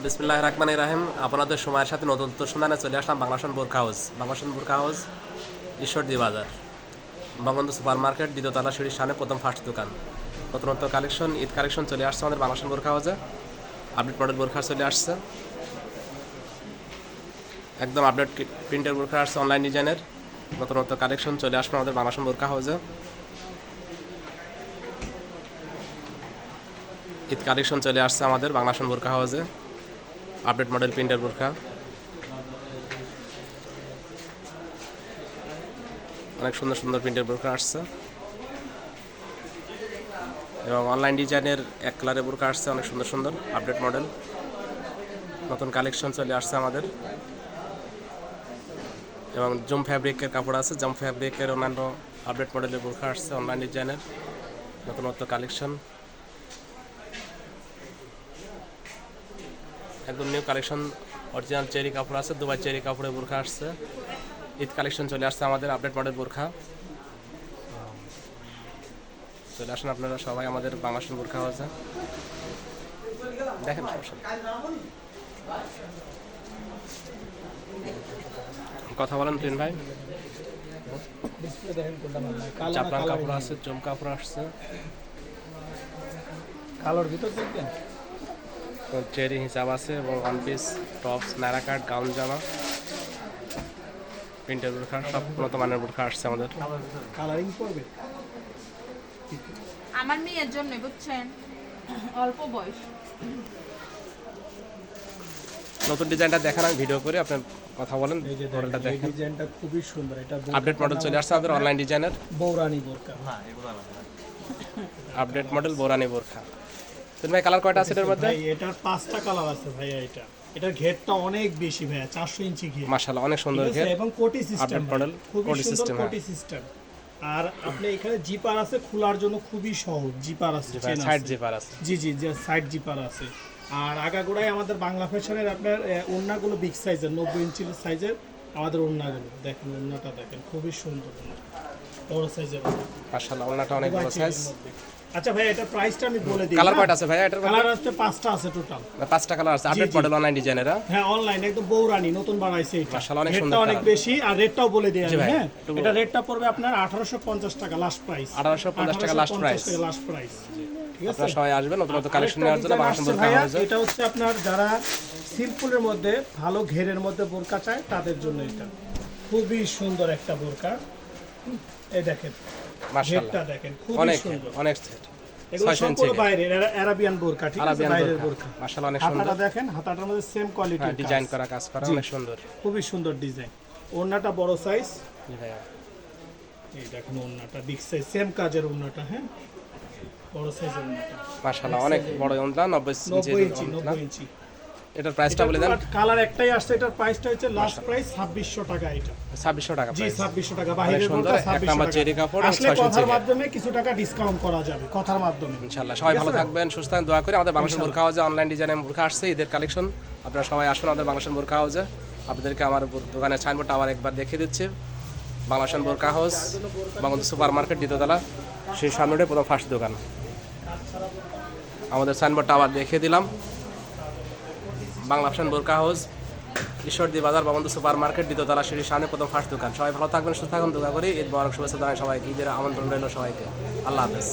বিসমিল্লাহির রহমানির রহিম। আপনাদের সময়ের সাথে নতুন সন্ধানে চলে আসলাম বাংলাদেশ বোরখা হাউস। বাংলাদেশ বোরখা হাউস ঈশ্বরদী বাজার, বঙ্গবন্ধু সুপার মার্কেট, দ্বিতীয়তলা সিঁড়ির সামনে প্রথম ফার্স্ট দোকান। নতুনত্ব কালেকশন, ঈদ কালেকশন চলে আসছে আমাদের বাংলাদেশ বোরখা হাউসে। আপডেট মডেল বোরখা চলে আসছে, একদম আপডেট প্রিন্টের বোরখা আসছে, অনলাইন ডিজাইনের নতুনত্ব কালেকশন চলে আসবে আমাদের বাংলাদেশ বোরখা হাউসে। ঈদ কালেকশন চলে আসছে আমাদের বাংলাদেশ বোরখা হাউসে, আপডেট মডেল প্রিন্টের বোরখা, অনেক সুন্দর সুন্দর প্রিন্টের বোরখা আসছে এবং অনলাইন ডিজাইনের এক কালারের বোরখা আসছে, অনেক সুন্দর সুন্দর আপডেট মডেল নতুন কালেকশন চলে আসছে আমাদের। এবং জম ফ্যাব্রিকের কাপড় আছে, জম ফ্যাব্রিকের অন্যান্য আপডেট মডেলের বোরখা আসছে, অনলাইন ডিজাইনের নতুনত্ব কালেকশন, একদম নিউ কালেকশন। অরিজিনাল চেরি কাপড় আছে, দুবাই চেরি কাপড়ের বোরখা আসছে। ঈদ কালেকশন চলে আসছে আমাদের আপডেট মডেল বোরখা। চলে আসেন আপনারা সবাই আমাদের বাংলাদেশ বোরখা হাউসে, দেখেন কথা বলেন তিন ভাই। চাপড়ার কাপড় আছে, জম কাপড় আসছে, কালোর ভিতর দেখবেন চেরি হিসাব আছে এবং ওয়ান পিস টপস, নায়রা কাট, গাউন জামা, প্রিন্টের বোরখা, সব উন্নত মানের বোরখা আসছে আমাদের। কালারিং করবে আমার মেয়ের জন্য, বুঝছেন, অল্প বয়স। নতুন ডিজাইনটা দেখেন, আমি ভিডিও করে আপনি কথা বলেন। এই যে মডেলটা দেখেন, এই দেখেন, ডিজাইনটা খুবই সুন্দর। এটা আপডেট মডেল চলে আসছে আমাদের অনলাইন ডিজাইনের, বৌরানি বোরকা। আপডেট মডেল বোরানি বোরখা। তিন ভাই কালার কয়টা আছে এটার মধ্যে? ভাই এটার 5টা কালার আছে ভাইয়া। এটার ঘেরটা অনেক বেশি ভাইয়া, 400 ইঞ্চি ঘের মাশাআল্লাহ, অনেক সুন্দর ঠিক আছে? ঘের এবং কোটি সিস্টেম, আপডেট মডেল, খুবই কোটি সুন্দর সিস্টেম। কোটি সিস্টেম। আর আপনি এখানে জিপার আছে, খোলার জন্য খুবই সহজ। জিপার আছে, চেন আছে, সাইড জিপার আছে। জি জি, যে সাইড জিপার আছে। আর আগাগোড়ায় আমাদের বাংলা ফ্যাশনের আপনার ওড়নাগুলো বিগ সাইজের, 90 ইঞ্চি সাইজের আমাদের ওড়নাগুলো দেখেন। ওড়নাটা দেখেন, খুবই সুন্দর, বড় সাইজের। মাশাআল্লাহ, ওনাটা অনেক বড় সাইজ। আচ্ছা ভাই, এটা প্রাইসটা আমি বলে দিই। কালার কয়টা আছে ভাই এটার মধ্যে? কালার আছে 5টা আছে টোটাল। 5টা কালার আছে, আপডেট জি। মডেল অনলাইন ডিজাইনের। হ্যাঁ, অনলাইন একদম বৌরানি, নতুন বানাইছে এটা। মাশাআল্লাহ, অনেক রেটটা সুন্দর অনেক কালার। বেশি। আর রেটটাও বলে দিই আমি, ভাই, হ্যাঁ। একটু এটা রেটটা পড়বে আপনার 1850 টাকা লাস্ট প্রাইস। 1850 টাকা লাস্ট প্রাইস। লাস্ট প্রাইস, ঠিক আছে? আপনারা সবাই আসবেন নতুন নতুন কালেকশন নেওয়ার জন্য আরেকটা বাংলাদেশ ডিজাইন বোরখা আসছে ভাইয়া, হাউসে। এটা হচ্ছে আপনার যারা সিম্পলের মধ্যে, ভালো ঘেরের মধ্যে বোরকা চায় তাদের জন্য এটা খুবই সুন্দর একটা বোরকা। এই দেখেন, মাশাআল্লাহ, ঘেরটা দেখেন, খুবই অনেক সুন্দর। অনেক সেট। এগুলো 600 ইঞ্চি সম্পূর্ণ বাইরের আরাবিয়ান বোরকা, ঠিক আছে? আরাবিয়ান বাইরের বোরখা, বোরকা। মাশাআল্লাহ, অনেক হাতাটা সুন্দর। দেখেন, হাতাটার মধ্যে সেম কোয়ালিটির ডিজাইন করা, কাজ করা, জি। অনেক সুন্দর। খুবই সুন্দর ডিজাইন। ওড়নাটা বড় সাইজ, জি ভাইয়া, এই দেখেন ওড়নাটা বিগ সাইজ, সেম কাজের ওড়নাটা, হ্যাঁ, বড় সাইজের ওড়নাটা, মাশাআল্লাহ, অনেক বড় ওন্না, 90 90 ইঞ্চি ইঞ্চি, ওন্না। 90 ইঞ্চি। এটার প্রাইসটা বলে দেন। কালার একটাই আসছে, এটার প্রাইসটা হচ্ছে লাস্ট প্রাইস 2600 টাকা। এটা 2600 টাকা জি, প্রাইস। 2600 টাকা। অনেক বাইরের সুন্দর, বোরকা এক 2600 নাম্বার টাকা। চেরি কাপড়, আসলে 600 কথার ইঞ্চি। মাধ্যমে কিছু টাকা ডিসকাউন্ট করা যাবে, কথার মাধ্যমে। ইনশাআল্লাহ সবাই ভালো ঠিক আছে? থাকবেন, সুস্থ থাকবেন, দোয়া করে। আমাদের বাংলাদেশ বোরখা হাউসে অনলাইন ডিজাইনের বোরখা আসছে, ঈদের কালেকশন। আপনারা সবাই আসুন আমাদের বাংলাদেশ বোরখা হাউসে। আপনাদেরকে আমার দোকানের সাইনবোর্ডটা আবার একবার দেখিয়ে দিচ্ছি। বাংলাদেশ বোরখা হাউস, বঙ্গবন্ধু সুপার মার্কেট, দ্বিতীয়তলা, সেই সামনে প্রথম ফার্স্ট দোকান। আমাদের সাইনবোর্ডটা আবার দেখিয়ে দিলাম। বাংলাদেশ বোরখা হাউস, ঈশ্বরদী বাজার, বঙ্গবন্ধু সুপার মার্কেট, দ্বিতীয়তলা, সিঁড়ির সামনে প্রথম ফার্স্ট দোকান। সবাই ভালো থাকবেন, সুস্থ থাকুন, দোয়া করি। ঈদ মোবারক, শুভেচ্ছা জানাই সবাইকে। ঈদের আমন্ত্রণ রইল সবাইকে। আল্লাহ হাফেজ।